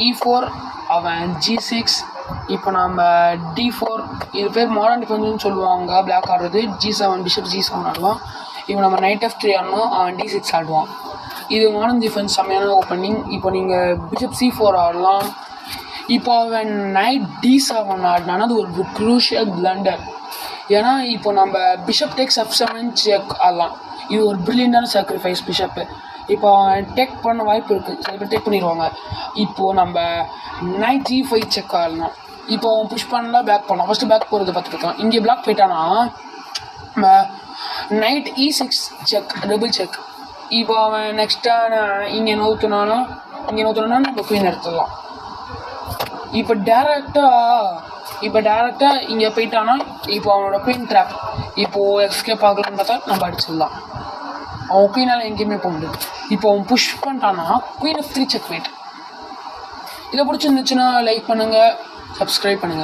E4 அவன் G6. இப்போ நம்ம D4 இது பேர் மாடர்ன் டிஃபென்ஸ்னு சொல்லுவாங்க. பிளாக் ஆடுறது G7 பிஷப் G7 ஆடுவான். இப்போ நம்ம நைட் F3 ஆடணும், அவன் D6 ஆடுவான். இது மாடர்ன் டிஃபென்ஸ் செம்மையான ஓப்பனிங். இப்போ நீங்கள் பிஷப் C4 ஆடலாம். இப்போ அவன் நைட் D7 ஆடினானா அது ஒரு க்ரூஷியல் பிளண்டர். ஏன்னா இப்போ நம்ம பிஷப் டேக்ஸ் F7 செக் ஆடலாம். இது ஒரு பிரில்லியண்டான சாக்ரிஃபைஸ் பிஷப்பு. இப்போ டேக் பண்ண வாய்ப்பு இருக்குது, சில பேர் டேக் பண்ணிடுவாங்க. இப்போது நம்ம நைட் G5 செக் ஆடலாம். இப்போ அவன் புஷ் பண்ணலாம், பேக் பண்ணலாம். ஃபஸ்ட்டு பேக் போகிறத பார்த்துருக்கலாம். இங்கே பிளாக் போயிட்டானா நம்ம night E6 check, double check. இப்போ அவன் நெக்ஸ்ட்டாக இங்கே நோத்துனானா நம்ம குயின் எடுத்துடலாம். இப்போ டேரெக்டாக இங்கே போயிட்டானா இப்போ அவனோட குயின் ட்ராப். இப்போது எஸ்கேப் ஆகலான்னு பார்த்தா நம்ம அடிச்சிடலாம். அவன் குயினால் எங்கேயுமே போக முடியாது. இப்போ அவன் புஷ் பண்ணிட்டானா குயின் F3 செக் மேட். இதை பிடிச்சிருந்துச்சுன்னா லைக் பண்ணுங்கள், சப்ஸ்கிரைப் பண்ணுங்கள்.